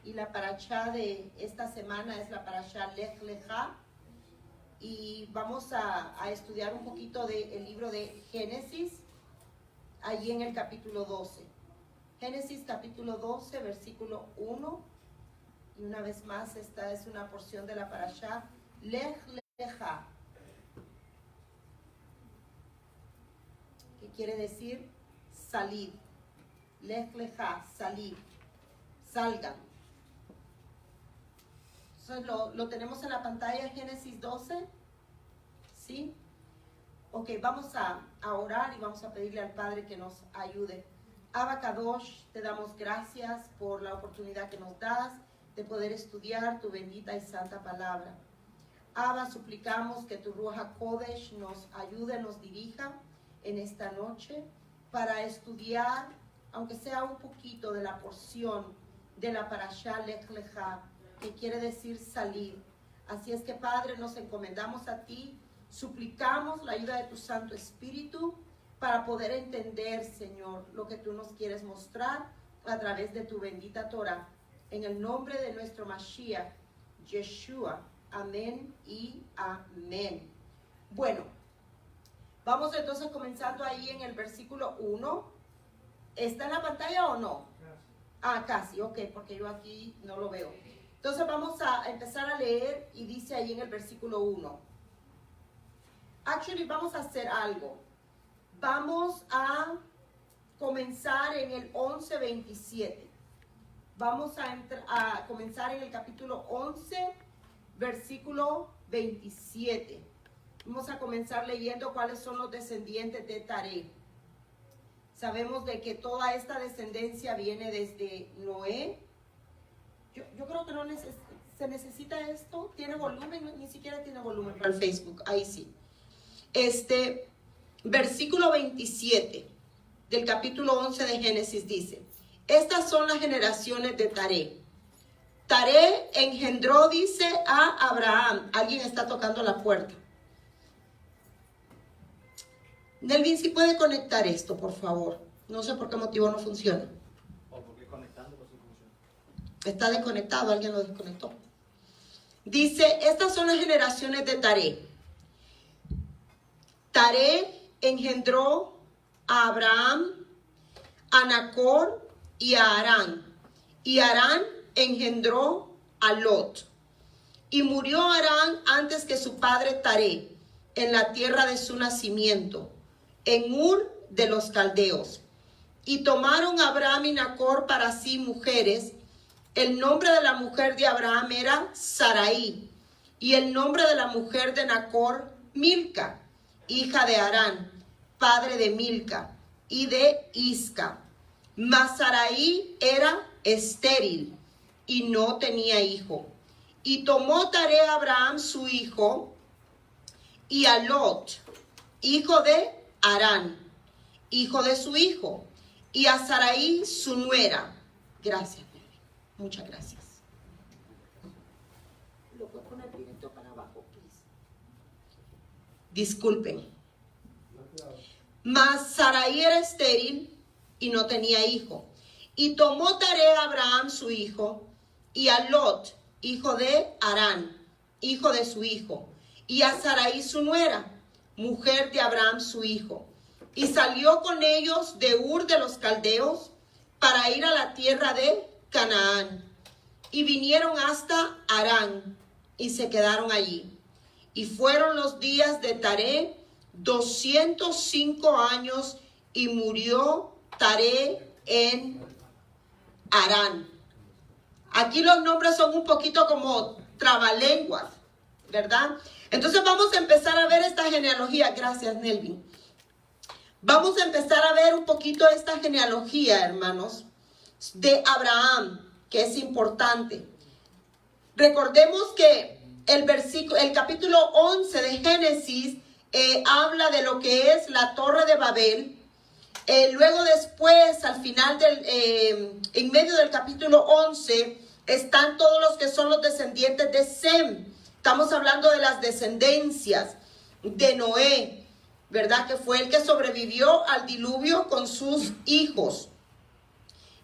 y la parashá de esta semana es la parashá Lech Lecha, y vamos a estudiar un poquito del libro de Génesis, allí en el capítulo 12. Génesis capítulo 12, versículo 1, y una vez más esta es una porción de la parashá Lech Lecha, que quiere decir salid. Lech Lecha, salid, salgan. Entonces lo tenemos en la pantalla, Génesis 12, ¿sí? Ok, vamos a orar y vamos a pedirle al Padre que nos ayude. Abba Kadosh, te damos gracias por la oportunidad que nos das de poder estudiar tu bendita y santa palabra. Abba, suplicamos que tu Ruach HaKodesh nos ayude, nos dirija en esta noche para estudiar, aunque sea un poquito de la porción de la parashá Lech Lecha, que quiere decir salir. Así es que, Padre, nos encomendamos a ti, suplicamos la ayuda de tu Santo Espíritu para poder entender, Señor, lo que tú nos quieres mostrar a través de tu bendita Torah. En el nombre de nuestro Mashiach, Yeshua. Amén y amén. Bueno, vamos entonces comenzando ahí en el versículo 1. ¿Está en la pantalla o no? Ah, casi, ok, porque yo aquí no lo veo. Entonces vamos a empezar a leer y dice ahí en el versículo 1. Actually, vamos a hacer algo. Vamos a comenzar en el 11:27. Vamos a comenzar en el capítulo 11, versículo 27. Vamos a comenzar leyendo cuáles son los descendientes de Taré. Sabemos de que toda esta descendencia viene desde Noé. Yo creo que no se necesita esto. ¿Tiene volumen? Ni siquiera tiene volumen para el Facebook. Ahí sí. Versículo 27 del capítulo 11 de Génesis dice: estas son las generaciones de Taré. Taré engendró, dice, a Abraham. Alguien está tocando la puerta. Nelvin, si puede conectar esto, por favor. No sé por qué motivo no funciona. O porque conectándolo sí funciona. Está desconectado, alguien lo desconectó. Dice, estas son las generaciones de Taré. Taré engendró a Abraham, a Nacor y a Harán. Y Harán engendró a Lot. Y murió Harán antes que su padre Taré, en la tierra de su nacimiento, en Ur de los Caldeos. Y tomaron a Abraham y Nacor para sí mujeres. El nombre de la mujer de Abraham era Sarai, y el nombre de la mujer de Nacor, Milca, hija de Harán, padre de Milca, y de Isca. Mas Sarai era estéril, y no tenía hijo. Y tomó Taré a Abraham su hijo, y a Lot, hijo de Harán, hijo de su hijo, y a Sarai su nuera. Gracias, Nelly. Muchas gracias. Lo puedo poner directo para abajo, please. Disculpen. Mas Sarai era estéril y no tenía hijo. Y tomó Taré a Abraham su hijo, y a Lot, hijo de Harán, hijo de su hijo, y a Sarai su nuera, mujer de Abraham su hijo. Y salió con ellos de Ur de los Caldeos para ir a la tierra de Canaán. Y vinieron hasta Harán y se quedaron allí. Y fueron los días de Taré 205 años, y murió Taré en Harán. Aquí los nombres son un poquito como trabalenguas, ¿verdad? Entonces vamos a empezar a ver esta genealogía. Gracias, Nelvin. Vamos a empezar a ver un poquito esta genealogía, hermanos, de Abraham, que es importante. Recordemos que el capítulo 11 de Génesis habla de lo que es la Torre de Babel. Luego después, al final, en medio del capítulo 11, están todos los que son los descendientes de Sem. Estamos hablando de las descendencias de Noé, ¿verdad? Que fue el que sobrevivió al diluvio con sus hijos.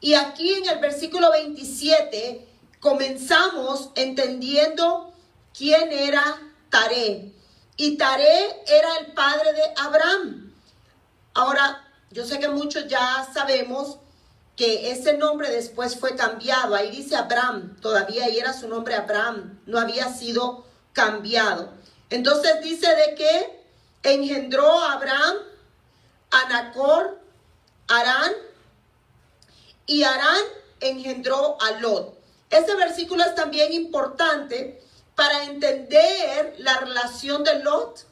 Y aquí en el versículo 27 comenzamos entendiendo quién era Taré. Y Taré era el padre de Abraham. Ahora, yo sé que muchos ya sabemos que ese nombre después fue cambiado. Ahí dice Abraham, todavía ahí era su nombre Abraham, no había sido cambiado. Entonces dice de que engendró a Abraham, a Nacor, Harán, y Harán engendró a Lot. Este versículo es también importante para entender la relación de Lot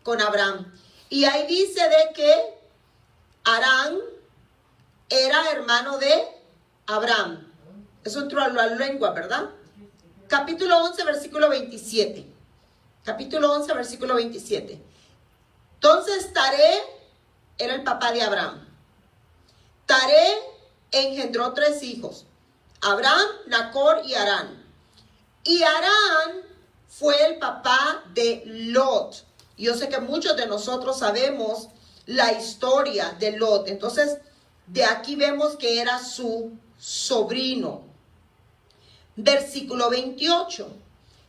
con Abraham. Y ahí dice de que Harán era hermano de Abraham. Eso entró a la lengua, ¿verdad? Capítulo 11, versículo 27. Capítulo 11, versículo 27. Entonces Taré era el papá de Abraham. Taré engendró 3 hijos: Abraham, Nacor y Harán. Y Harán fue el papá de Lot. Yo sé que muchos de nosotros sabemos la historia de Lot. Entonces, de aquí vemos que era su sobrino. Versículo 28.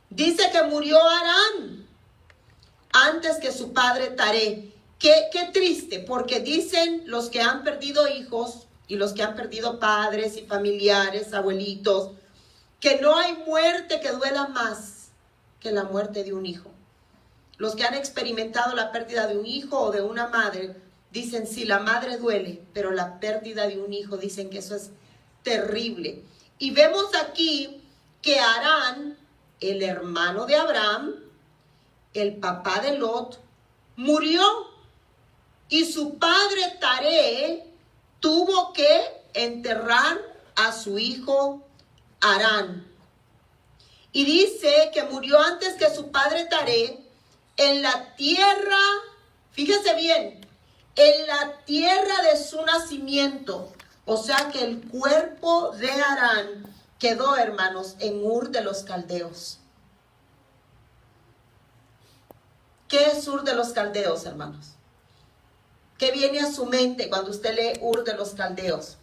Dice que murió Harán antes que su padre Taré. Qué triste, porque dicen los que han perdido hijos y los que han perdido padres y familiares, abuelitos, que no hay muerte que duela más que la muerte de un hijo. Los que han experimentado la pérdida de un hijo o de una madre, dicen sí, la madre duele, pero la pérdida de un hijo, dicen que eso es terrible. Y vemos aquí que Harán, el hermano de Abraham, el papá de Lot, murió. Y su padre Taré tuvo que enterrar a su hijo Harán. Y dice que murió antes que su padre Taré en la tierra, fíjese bien, en la tierra de su nacimiento. O sea que el cuerpo de Harán quedó, hermanos, en Ur de los Caldeos. ¿Qué es Ur de los Caldeos, hermanos? ¿Qué viene a su mente cuando usted lee Ur de los Caldeos?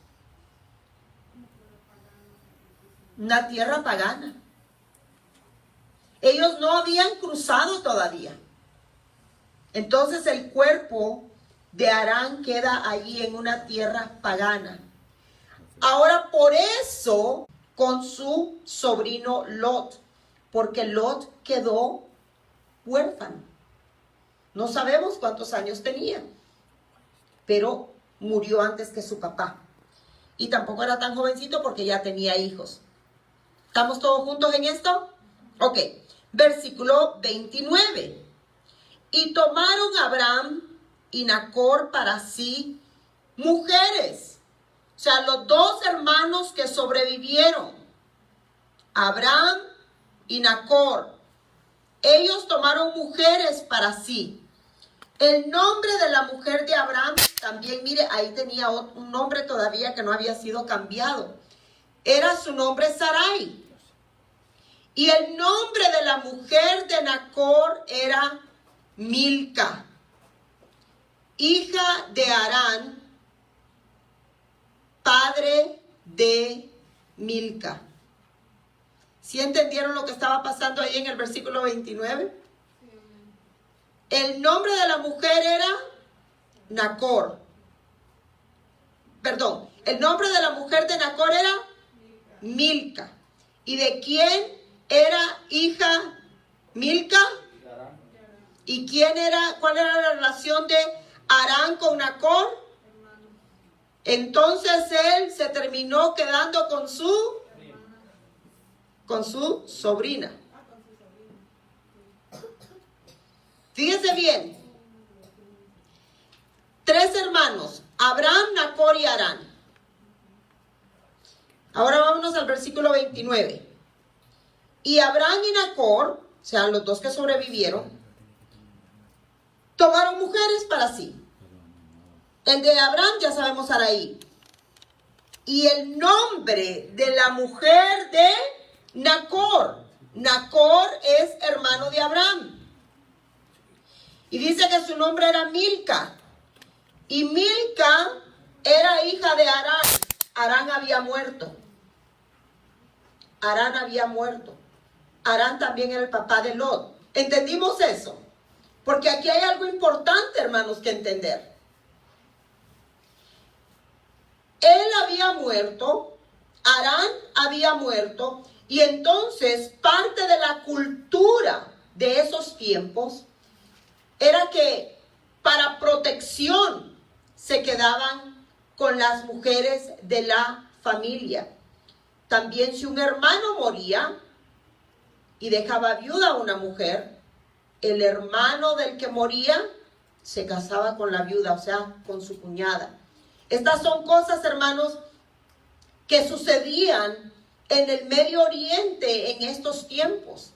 Una tierra pagana. Ellos no habían cruzado todavía. Entonces el cuerpo de Harán queda allí en una tierra pagana. Ahora por eso con su sobrino Lot, porque Lot quedó huérfano. No sabemos cuántos años tenía, pero murió antes que su papá. Y tampoco era tan jovencito porque ya tenía hijos. ¿Estamos todos juntos en esto? Ok, versículo 29. Y tomaron Abraham y Nacor para sí mujeres. O sea, los 2 hermanos que sobrevivieron, Abraham y Nacor, ellos tomaron mujeres para sí. El nombre de la mujer de Abraham, también mire, ahí tenía un nombre todavía que no había sido cambiado. Era su nombre Sarai. Y el nombre de la mujer de Nacor era Milca, hija de Harán, padre de Milca. ¿Sí entendieron lo que estaba pasando ahí en el versículo 29? El nombre de la mujer era Nacor. Perdón, el nombre de la mujer de Nacor era Milca. ¿Y de quién era hija Milca? ¿Y cuál era la relación de Harán con Nacor? Entonces él se terminó quedando con su sobrina. Fíjense bien. 3 hermanos, Abraham, Nacor y Harán. Ahora vámonos al versículo 29. Y Abraham y Nacor, o sea, los 2 que sobrevivieron, tomaron mujeres para sí. El de Abraham ya sabemos Sarai. Y el nombre de la mujer de Nacor. Nacor es hermano de Abraham. Y dice que su nombre era Milca. Y Milca era hija de Harán. Harán había muerto. Arán había muerto. Arán también era el papá de Lot. ¿Entendimos eso? Porque aquí hay algo importante, hermanos, que entender. Él había muerto, Arán había muerto, y entonces parte de la cultura de esos tiempos era que para protección se quedaban con las mujeres de la familia. También si un hermano moría y dejaba viuda a una mujer, el hermano del que moría se casaba con la viuda, o sea, con su cuñada. Estas son cosas, hermanos, que sucedían en el Medio Oriente en estos tiempos.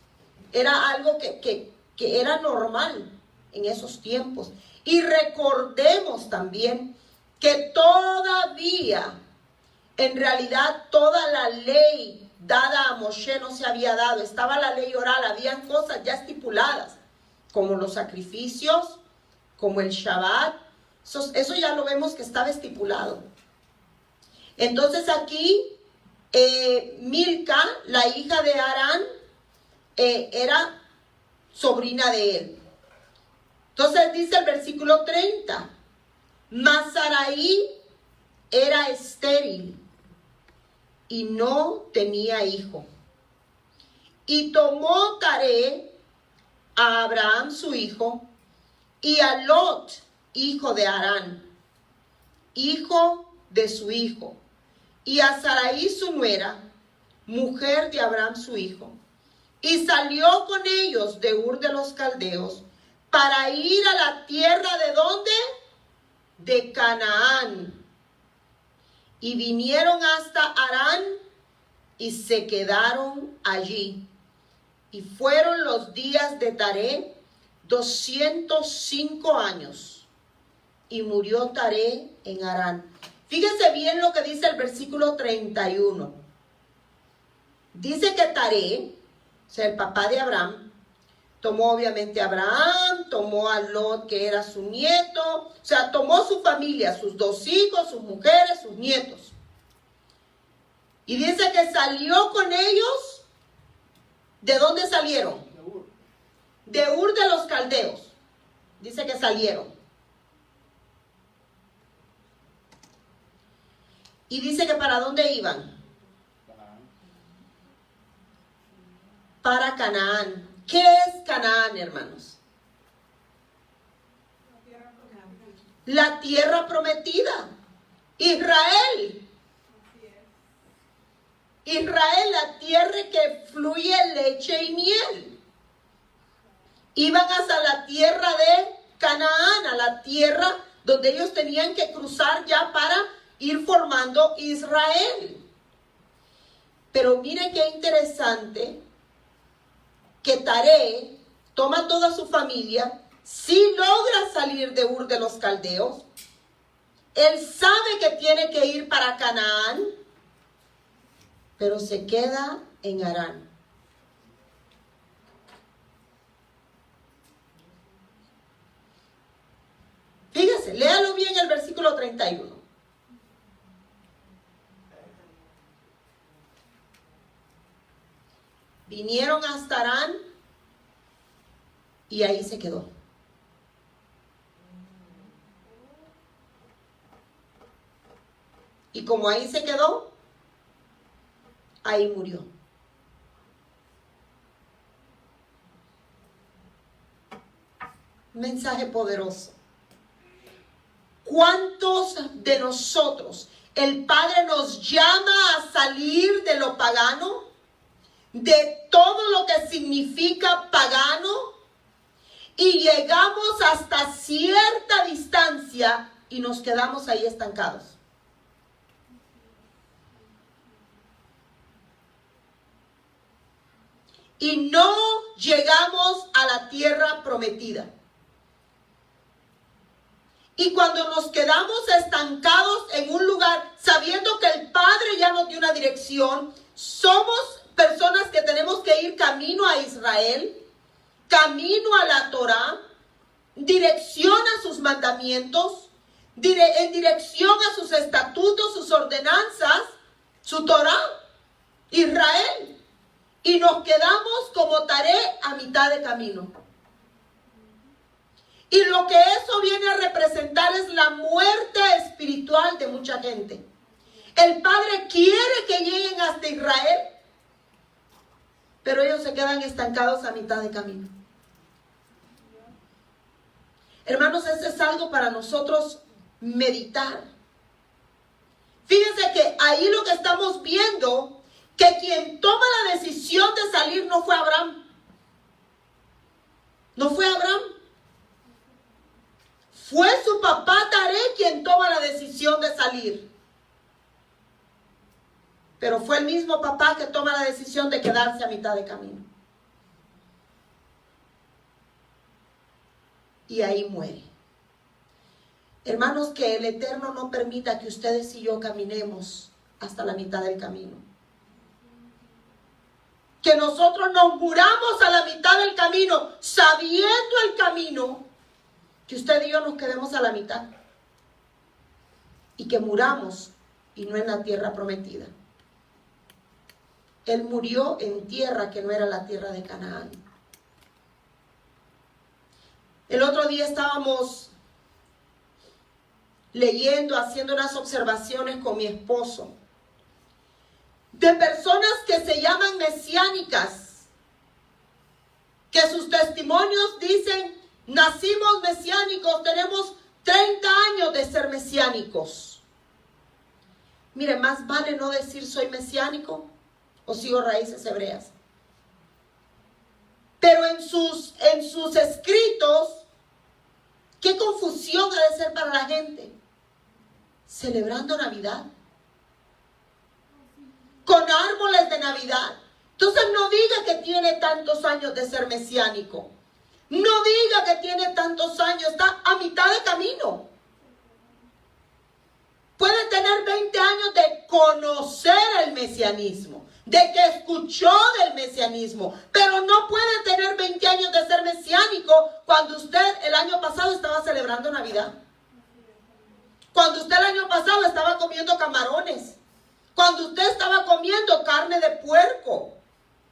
Era algo que era normal en esos tiempos. Y recordemos también que todavía, en realidad, toda la ley dada a Moshe no se había dado. Estaba la ley oral, habían cosas ya estipuladas, como los sacrificios, como el Shabbat. Eso ya lo vemos que estaba estipulado. Entonces aquí, Milca, la hija de Arán, era sobrina de él. Entonces dice el versículo 30, mas Sarai era estéril y no tenía hijo. Y tomó Taré a Abraham su hijo y a Lot, hijo de Arán, hijo de su hijo, y a Sarai su nuera, mujer de Abraham su hijo, y salió con ellos de Ur de los Caldeos para ir a la tierra ¿de dónde? De Canaán. Y vinieron hasta Harán y se quedaron allí. Y fueron los días de Taré 205 años. Y murió Taré en Harán. Fíjense bien lo que dice el versículo 31. Dice que Taré, o sea, el papá de Abraham, tomó obviamente a Abraham, tomó a Lot, que era su nieto, o sea, tomó su familia, sus dos hijos, sus mujeres, sus nietos. Y dice que salió con ellos. ¿De dónde salieron? De Ur de los Caldeos. Dice que salieron. Y dice que ¿para dónde iban? Para Canaán. ¿Qué es Canaán, hermanos? La tierra prometida. Israel. Israel, la tierra que fluye leche y miel. Iban hasta la tierra de Canaán, a la tierra donde ellos tenían que cruzar ya para ir formando Israel. Pero mire qué interesante que Taré toma toda su familia, sí logra salir de Ur de los Caldeos. Él sabe que tiene que ir para Canaán, pero se queda en Harán. Fíjese, léalo bien el versículo 31. Vinieron hasta Harán y ahí se quedó. Y como ahí se quedó, ahí murió. Mensaje poderoso. ¿Cuántos de nosotros el Padre nos llama a salir de lo pagano? De todo lo que significa pagano, y llegamos hasta cierta distancia y nos quedamos ahí estancados. Y no llegamos a la tierra prometida. Y cuando nos quedamos estancados en un lugar, sabiendo que el Padre ya nos dio una dirección, somos personas que tenemos que ir camino a Israel, camino a la Torá, dirección a sus mandamientos, en dirección a sus estatutos, sus ordenanzas, su Torá, Israel. y nos quedamos como Taré a mitad de camino. Y lo que eso viene a representar es la muerte espiritual de mucha gente. El Padre quiere que lleguen hasta Israel, pero ellos se quedan estancados a mitad de camino. Hermanos, eso es algo para nosotros meditar. Fíjense que ahí lo que estamos viendo, que quien toma la decisión de salir no fue Abraham. No fue Abraham. Fue su papá Taré quien toma la decisión de salir. Pero fue el mismo papá que toma la decisión de quedarse a mitad de camino. Y ahí muere. Hermanos, que el Eterno no permita que ustedes y yo caminemos hasta la mitad del camino. Que nosotros nos muramos a la mitad del camino, sabiendo el camino, que usted y yo nos quedemos a la mitad. Y que muramos y no en la tierra prometida. Él murió en tierra que no era la tierra de Canaán. El otro día estábamos leyendo, haciendo unas observaciones con mi esposo, de personas que se llaman mesiánicas, que sus testimonios dicen, nacimos mesiánicos, tenemos 30 años de ser mesiánicos. Mire, más vale no decir soy mesiánico o sigo raíces hebreas. Pero en sus escritos, qué confusión ha de ser para la gente. Celebrando Navidad. Con árboles de Navidad. Entonces no diga que tiene tantos años de ser mesiánico. No diga que tiene tantos años. Está a mitad de camino. Puede tener 20 años de conocer el mesianismo, de que escuchó del mesianismo, pero no puede tener 20 años de ser mesiánico cuando usted el año pasado estaba celebrando Navidad. Cuando usted el año pasado estaba comiendo camarones. Cuando usted estaba comiendo carne de puerco.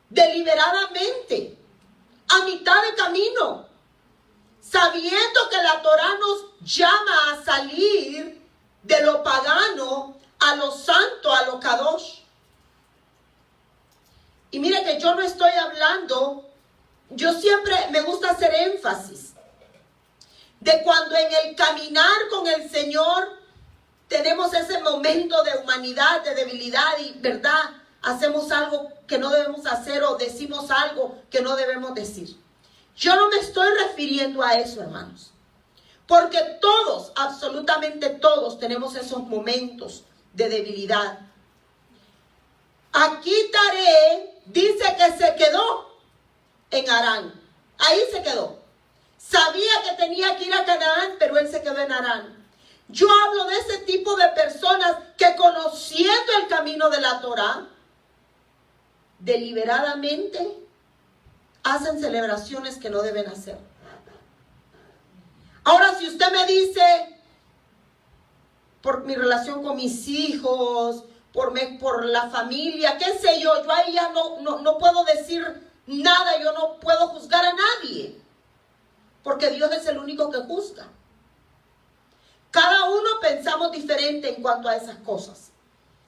Deliberadamente. A mitad de camino. Sabiendo que la Torá nos llama a salir de lo pagano a lo santo, a lo kadosh. Y mire que yo no estoy hablando, yo siempre me gusta hacer énfasis de cuando en el caminar con el Señor tenemos ese momento de humanidad, de debilidad y verdad, hacemos algo que no debemos hacer o decimos algo que no debemos decir. Yo no me estoy refiriendo a eso, hermanos, porque todos, absolutamente todos, tenemos esos momentos de debilidad. Aquí Taré dice que se quedó en Harán. Ahí se quedó. Sabía que tenía que ir a Canaán, pero él se quedó en Harán. Yo hablo de ese tipo de personas que conociendo el camino de la Torá, deliberadamente hacen celebraciones que no deben hacer. Ahora, si usted me dice, por mi relación con mis hijos, por la familia, qué sé yo ahí ya no puedo decir nada, yo no puedo juzgar a nadie, porque Dios es el único que juzga. Cada uno pensamos diferente en cuanto a esas cosas,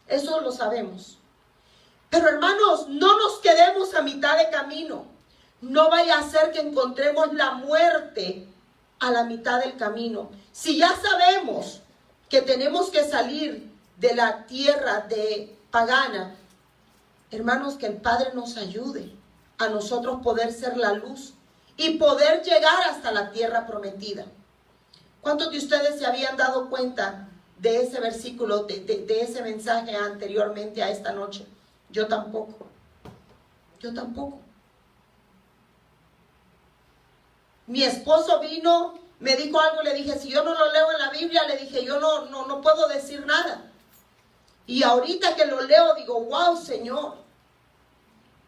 eso lo sabemos. Pero hermanos, no nos quedemos a mitad de camino, no vaya a ser que encontremos la muerte a la mitad del camino. Si ya sabemos que tenemos que salir de la tierra de pagana, hermanos, que el Padre nos ayude a nosotros poder ser la luz y poder llegar hasta la tierra prometida. ¿Cuántos de ustedes se habían dado cuenta de ese versículo, de ese mensaje anteriormente a esta noche? Yo tampoco. Yo tampoco. Mi esposo vino, me dijo algo, le dije, si yo no lo leo en la Biblia, le dije, yo no puedo decir nada. Y ahorita que lo leo, digo, wow, Señor,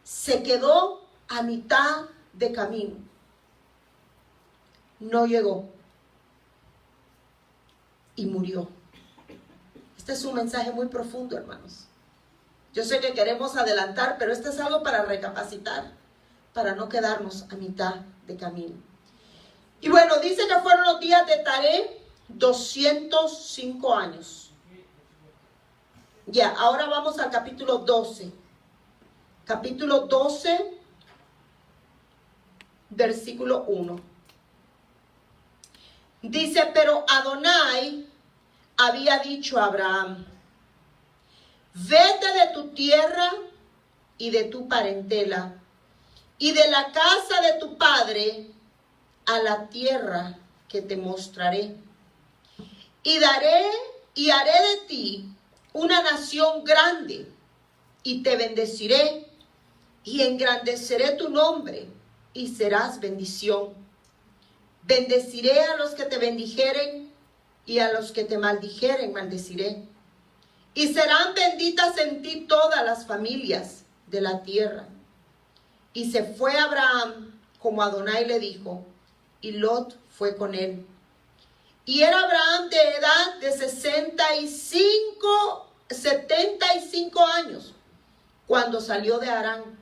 se quedó a mitad de camino. No llegó. Y murió. Este es un mensaje muy profundo, hermanos. Yo sé que queremos adelantar, pero esto es algo para recapacitar, para no quedarnos a mitad de camino. Y bueno, dice que fueron los días de Taré 205 años. Ya, ahora vamos al capítulo 12. Capítulo 12, versículo 1. Dice, pero Adonai había dicho a Abraham, vete de tu tierra y de tu parentela y de la casa de tu padre a la tierra que te mostraré. Y haré de ti una nación grande y te bendeciré y engrandeceré tu nombre y serás bendición. Bendeciré a los que te bendijeren y a los que te maldijeren maldeciré. Y serán benditas en ti todas las familias de la tierra. Y se fue Abraham como Adonai le dijo, y Lot fue con él. Y era Abraham de edad de 75 años cuando salió de Harán.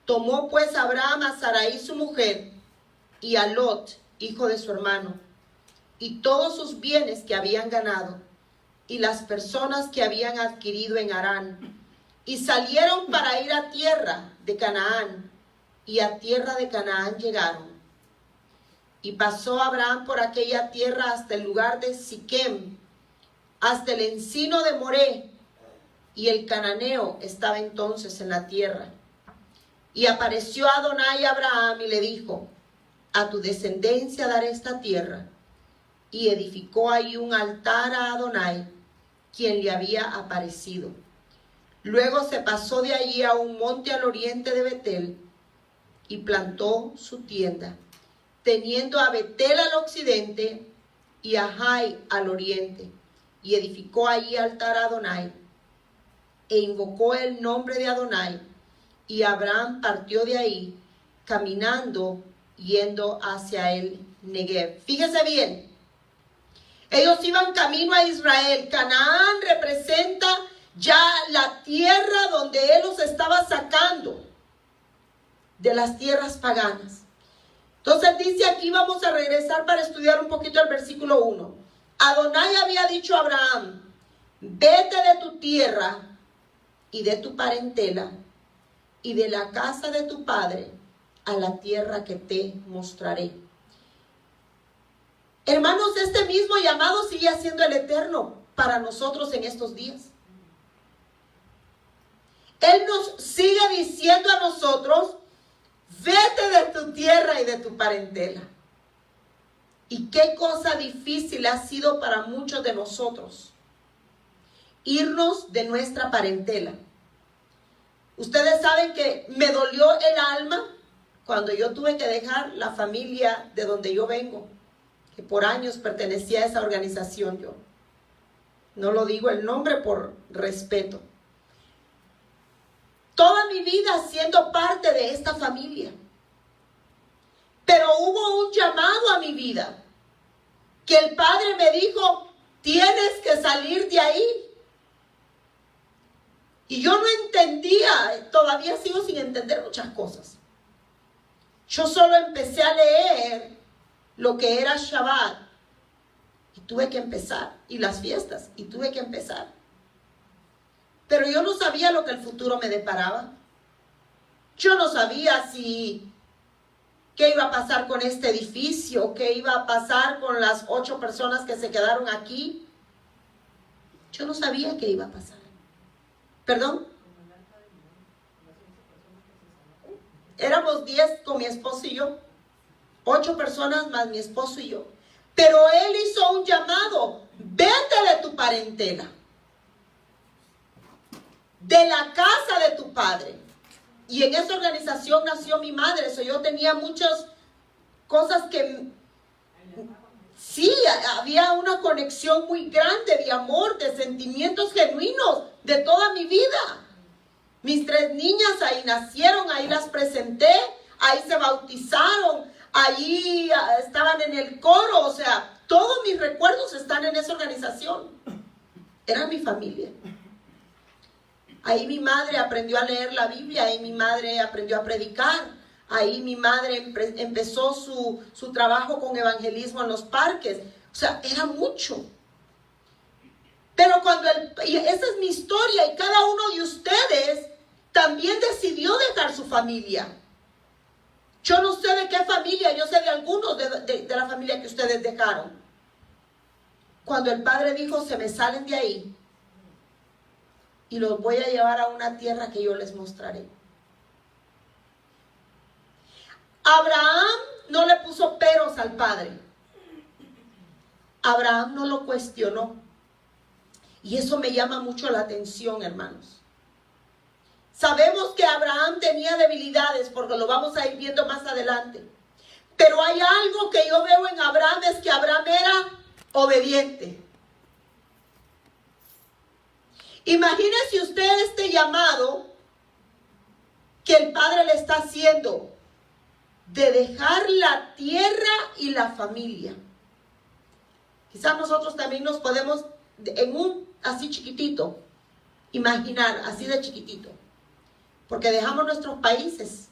Tomó pues Abraham a Sarai su mujer y a Lot, hijo de su hermano, y todos sus bienes que habían ganado, y las personas que habían adquirido en Harán, y salieron para ir a tierra de Canaán, y a tierra de Canaán llegaron. Y pasó Abraham por aquella tierra hasta el lugar de Siquem, hasta el encino de Moré, y el cananeo estaba entonces en la tierra. Y apareció Adonai a Abraham y le dijo, a tu descendencia daré esta tierra. Y edificó ahí un altar a Adonai, quien le había aparecido. Luego se pasó de allí a un monte al oriente de Betel y plantó su tienda, teniendo a Betel al occidente y a Jai al oriente, y edificó allí altar a Adonai, e invocó el nombre de Adonai, y Abraham partió de ahí, caminando, yendo hacia el Negev. Fíjese bien, ellos iban camino a Israel. Canaán representa ya la tierra donde él los estaba sacando de las tierras paganas. Entonces dice aquí, vamos a regresar para estudiar un poquito el versículo 1. Adonai había dicho a Abraham, vete de tu tierra y de tu parentela y de la casa de tu padre a la tierra que te mostraré. Hermanos, este mismo llamado sigue siendo el eterno para nosotros en estos días. Él nos sigue diciendo a nosotros, vete de tu tierra y de tu parentela. Y qué cosa difícil ha sido para muchos de nosotros irnos de nuestra parentela. Ustedes saben que me dolió el alma cuando yo tuve que dejar la familia de donde yo vengo, que por años pertenecía a esa organización yo. No lo digo el nombre por respeto. Toda mi vida siendo parte de esta familia. Pero hubo un llamado a mi vida, que el Padre me dijo, tienes que salir de ahí. Y yo no entendía, todavía sigo sin entender muchas cosas. Yo solo empecé a leer lo que era Shabbat. Y tuve que empezar. Y las fiestas. Y tuve que empezar. Pero yo no sabía lo que el futuro me deparaba. Yo no sabía qué iba a pasar con este edificio, qué iba a pasar con las 8 personas que se quedaron aquí. Yo no sabía qué iba a pasar. ¿Perdón? Éramos 10 con mi esposo y yo. 8 personas más mi esposo y yo. Pero él hizo un llamado. Vete de tu parentela, de la casa de tu padre. Y en esa organización nació mi madre. Eso yo tenía muchas cosas que... Sí, había una conexión muy grande de amor, de sentimientos genuinos de toda mi vida. Mis 3 niñas ahí nacieron, ahí las presenté, ahí se bautizaron, ahí estaban en el coro. O sea, todos mis recuerdos están en esa organización. Era mi familia. Ahí mi madre aprendió a leer la Biblia, ahí mi madre aprendió a predicar, ahí mi madre empezó su trabajo con evangelismo en los parques. O sea, era mucho. Pero y esa es mi historia, y cada uno de ustedes también decidió dejar su familia. Yo no sé de qué familia, yo sé de algunos de la familia que ustedes dejaron. Cuando el Padre dijo, se me salen de ahí y los voy a llevar a una tierra que yo les mostraré. Abraham no le puso peros al Padre. Abraham no lo cuestionó. Y eso me llama mucho la atención, hermanos. Sabemos que Abraham tenía debilidades, porque lo vamos a ir viendo más adelante. Pero hay algo que yo veo en Abraham, es que Abraham era obediente. Imagínese usted este llamado que el Padre le está haciendo, de dejar la tierra y la familia. Quizás nosotros también nos podemos, así chiquitito, imaginar, así de chiquitito. Porque dejamos nuestros países,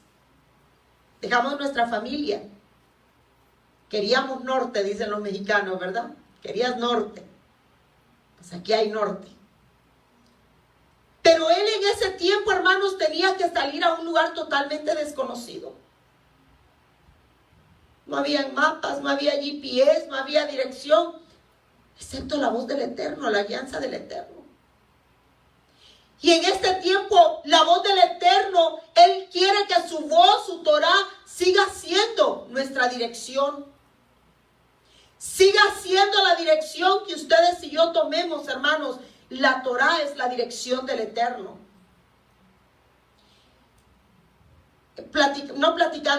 dejamos nuestra familia. Queríamos norte, dicen los mexicanos, ¿verdad? Querías norte. Pues aquí hay norte. Pero él en ese tiempo, hermanos, tenía que salir a un lugar totalmente desconocido. No había mapas, no había GPS, no había dirección, excepto la voz del Eterno, la guianza del Eterno. Y en este tiempo, la voz del Eterno, Él quiere que su voz, su Torah, siga siendo nuestra dirección. Siga siendo la dirección que ustedes y yo tomemos, hermanos. La Torah es la dirección del Eterno.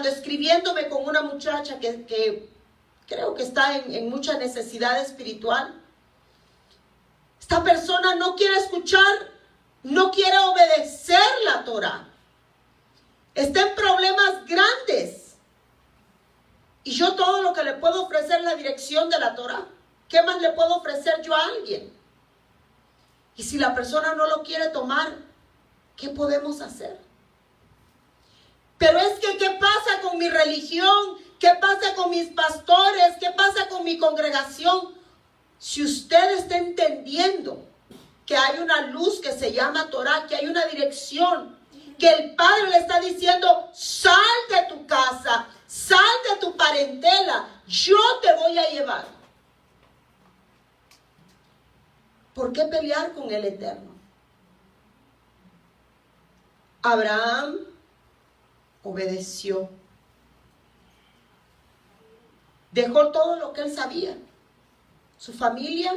Escribiéndome con una muchacha que creo que está en mucha necesidad espiritual. Esta persona no quiere escuchar, no quiere obedecer la Torah. Está en problemas grandes. Y yo todo lo que le puedo ofrecer es la dirección de la Torah. ¿Qué más le puedo ofrecer yo a alguien? Y si la persona no lo quiere tomar, ¿qué podemos hacer? Pero es que, ¿qué pasa con mi religión? ¿Qué pasa con mis pastores? ¿Qué pasa con mi congregación? Si usted está entendiendo que hay una luz que se llama Torah, que hay una dirección, que el Padre le está diciendo, sal de tu casa, sal de tu parentela, yo te voy a llevar. ¿Por qué pelear con el Eterno? Abraham obedeció. Dejó todo lo que él sabía. Su familia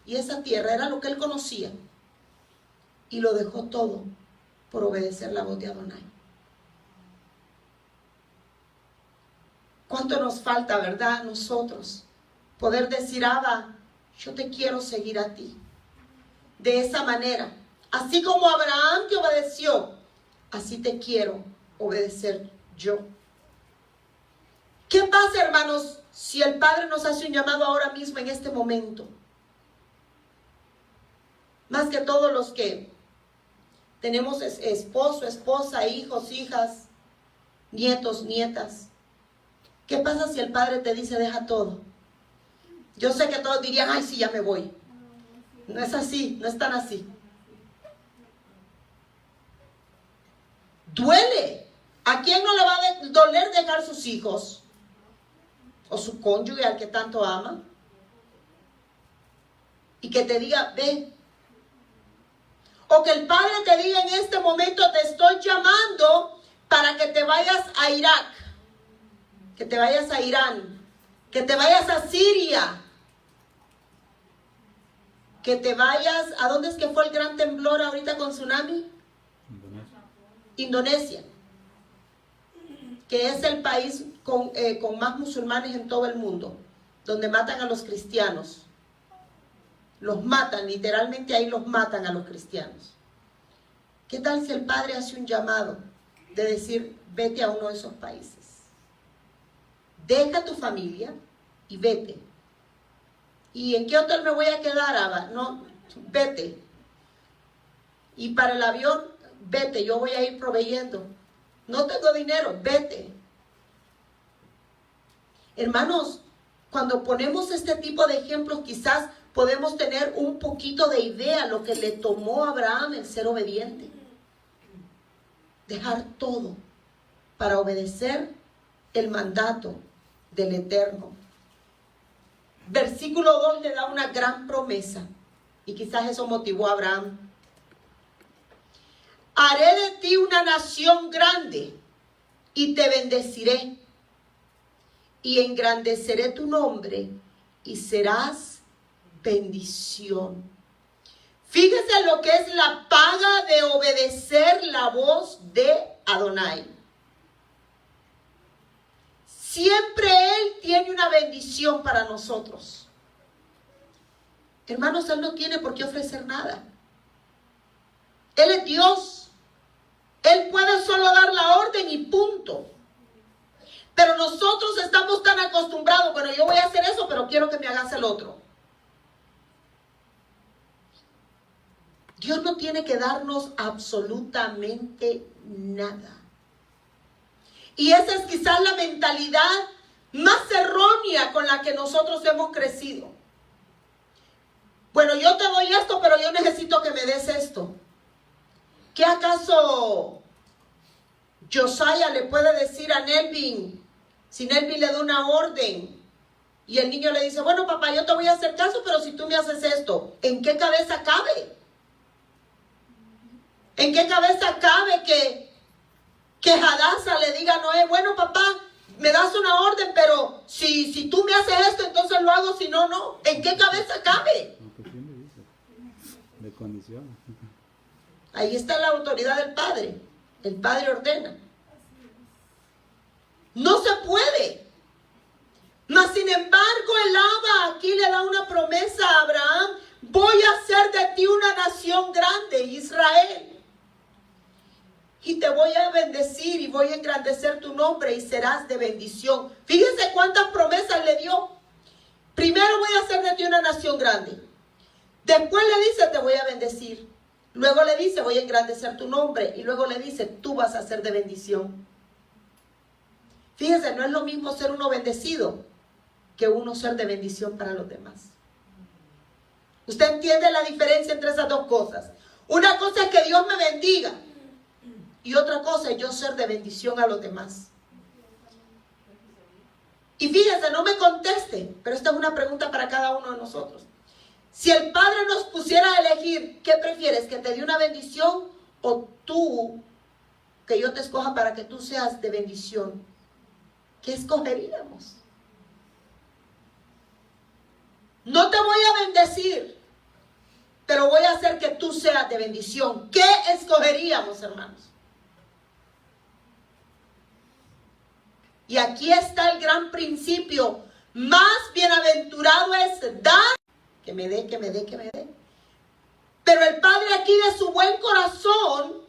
y esa tierra era lo que él conocía. Y lo dejó todo por obedecer la voz de Adonai. ¿Cuánto nos falta, verdad, nosotros? Poder decir, Abba, yo te quiero seguir a ti. De esa manera. Así como Abraham te obedeció, así te quiero obedecer yo. ¿Qué pasa, hermanos, si el Padre nos hace un llamado ahora mismo, en este momento? Más que todos los que tenemos esposo, esposa, hijos, hijas, nietos, nietas. ¿Qué pasa si el Padre te dice, deja todo? Yo sé que todos dirían, ay, sí, ya me voy. No es así, no es tan así. Duele. ¿A quién no le va a doler dejar sus hijos? O su cónyuge al que tanto ama. Y que te diga, ve. O que el Padre te diga en este momento, te estoy llamando para que te vayas a Irak. Que te vayas a Irán. Que te vayas a Siria. Que te vayas, ¿a dónde es que fue el gran temblor ahorita con tsunami? Indonesia. Que es el país con más musulmanes en todo el mundo, donde matan a los cristianos. Los matan, literalmente ahí los matan a los cristianos. ¿Qué tal si el Padre hace un llamado de decir, vete a uno de esos países? Deja tu familia y vete. ¿Y en qué hotel me voy a quedar, Abba? No, vete. Y para el avión, vete, yo voy a ir proveyendo. No tengo dinero, vete. Hermanos, cuando ponemos este tipo de ejemplos, quizás podemos tener un poquito de idea lo que le tomó a Abraham el ser obediente. Dejar todo para obedecer el mandato del Eterno. Versículo 2 le da una gran promesa, y quizás eso motivó a Abraham. Haré de ti una nación grande y te bendeciré y engrandeceré tu nombre y serás bendición. Fíjese lo que es la paga de obedecer la voz de Adonai. Siempre Él tiene una bendición para nosotros. Hermanos, Él no tiene por qué ofrecer nada. Él es Dios. Él puede solo dar la orden y punto. Pero nosotros estamos tan acostumbrados, bueno, yo voy a hacer eso, pero quiero que me hagas el otro. Dios no tiene que darnos absolutamente nada. Y esa es quizás la mentalidad más errónea con la que nosotros hemos crecido. Bueno, yo te doy esto, pero yo necesito que me des esto. ¿Qué acaso Josiah le puede decir a Nelvin, si Nelvin le da una orden y el niño le dice, bueno papá, yo te voy a hacer caso, pero si tú me haces esto, ¿en qué cabeza cabe? ¿En qué cabeza cabe que Hadassah le diga a Noé, bueno papá, me das una orden, pero si tú me haces esto, entonces lo hago, si no, no? ¿En qué cabeza cabe? De condición. Ahí está la autoridad del Padre. El Padre ordena. No se puede. Mas sin embargo, el Abba aquí le da una promesa a Abraham. Voy a hacer de ti una nación grande, Israel. Y te voy a bendecir y voy a engrandecer tu nombre y serás de bendición. Fíjense cuántas promesas le dio. Primero voy a hacer de ti una nación grande. Después le dice, te voy a bendecir. Luego le dice, voy a engrandecer tu nombre. Y luego le dice, tú vas a ser de bendición. Fíjense, no es lo mismo ser uno bendecido que uno ser de bendición para los demás. ¿Usted entiende la diferencia entre esas dos cosas? Una cosa es que Dios me bendiga. Y otra cosa es yo ser de bendición a los demás. Y fíjense, no me conteste, pero esta es una pregunta para cada uno de nosotros. Si el Padre nos pusiera a elegir, ¿qué prefieres? ¿Que te dé una bendición o tú, que yo te escoja para que tú seas de bendición? ¿Qué escogeríamos? No te voy a bendecir, pero voy a hacer que tú seas de bendición. ¿Qué escogeríamos, hermanos? Y aquí está el gran principio. Más bienaventurado es dar, que me dé, que me dé, que me dé. Pero el Padre aquí de su buen corazón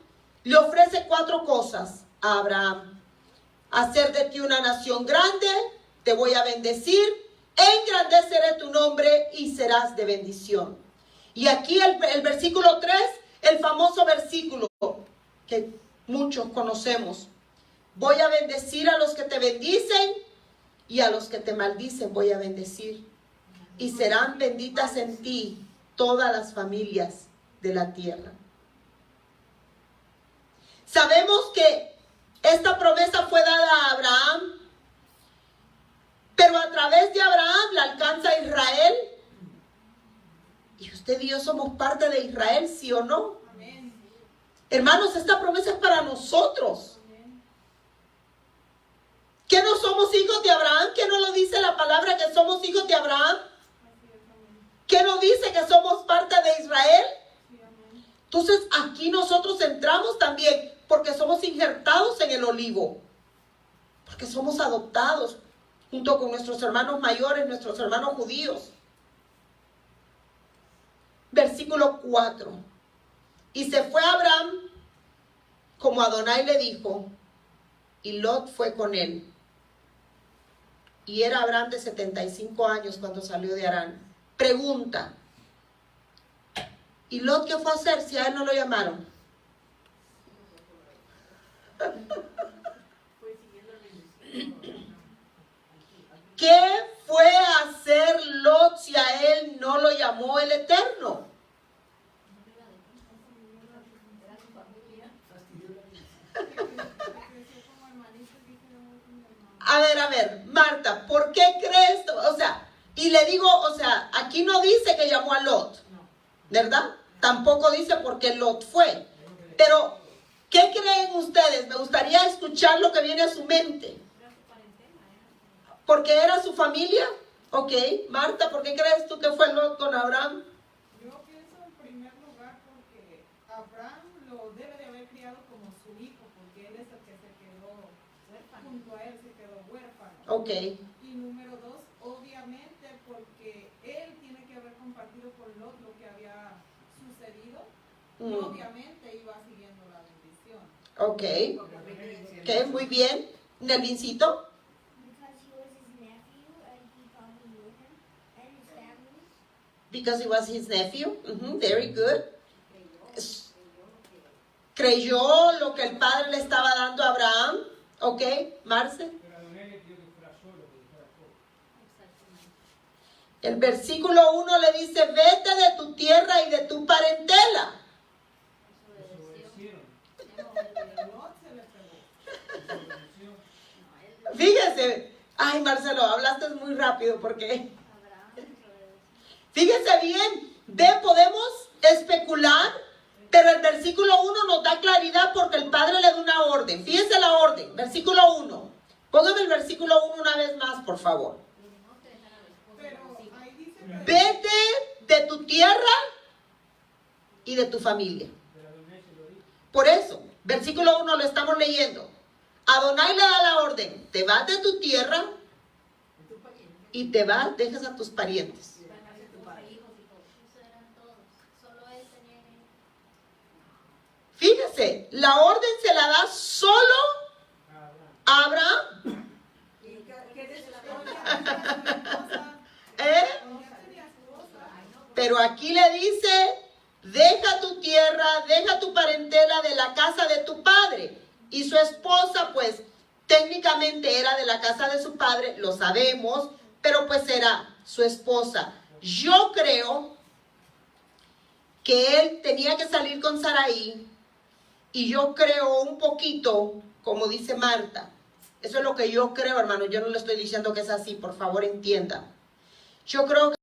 le ofrece 4 cosas a Abraham. Hacer de ti una nación grande, te voy a bendecir, engrandeceré tu nombre y serás de bendición. Y aquí el versículo 3, el famoso versículo que muchos conocemos. Voy a bendecir a los que te bendicen y a los que te maldicen voy a bendecir. Y serán benditas en ti todas las familias de la tierra. Sabemos que esta promesa fue dada a Abraham, pero a través de Abraham la alcanza a Israel. Y usted y yo somos parte de Israel, ¿sí o no? Amén. Hermanos, esta promesa es para nosotros. ¿Que no somos hijos de Abraham? ¿Que no lo dice la palabra que somos hijos de Abraham? ¿Que no dice que somos parte de Israel? Entonces aquí nosotros entramos también porque somos injertados en el olivo. Porque somos adoptados junto con nuestros hermanos mayores, nuestros hermanos judíos. Versículo 4. Y se fue Abraham como Adonai le dijo, y Lot fue con él. Y era Abraham de 75 años cuando salió de Harán. Pregunta. ¿Y Lot qué fue a hacer si a él no lo llamaron? ¿Qué fue a hacer Lot si a él no lo llamó el Eterno? A ver, Marta, ¿por qué crees? O sea, y le digo, o sea, aquí no dice que llamó a Lot, ¿verdad? Tampoco dice por qué Lot fue. Pero, ¿qué creen ustedes? Me gustaría escuchar lo que viene a su mente. ¿Porque era su familia? Ok, Marta, ¿por qué crees tú que fue Lot con Abraham? Yo pienso en primer lugar porque Abraham lo debe de haber criado como su hijo, porque él es el que se quedó huérfano, junto a él se quedó huérfano. Ok, Y número dos, obviamente porque él tiene que haber compartido con Lot lo que había sucedido, y obviamente iba siguiendo la bendición. ok, ok, muy bien. Nelvincito. Because he was his nephew. Very good. Creyó lo que el padre le estaba dando a Abraham. Ok, Marce. El versículo 1 le dice, vete de tu tierra y de tu parentela. Fíjese. Ay, Marcelo, hablaste muy rápido porque... Fíjense bien, podemos especular, pero el versículo 1 nos da claridad porque el Padre le da una orden. Fíjense la orden, versículo 1. Póngame el versículo 1 una vez más, por favor. Vete de tu tierra y de tu familia. Por eso, versículo 1 lo estamos leyendo. Adonai le da la orden, te vas de tu tierra y te vas, dejas a tus parientes. Fíjese, la orden se la da solo a Abraham. Pero aquí le dice, deja tu tierra, deja tu parentela de la casa de tu padre. Y su esposa, pues, técnicamente era de la casa de su padre, lo sabemos, pero pues era su esposa. Yo creo que él tenía que salir con Sarai. Y yo creo un poquito, como dice Marta, eso es lo que yo creo, hermano, yo no le estoy diciendo que es así, por favor entienda. Yo creo que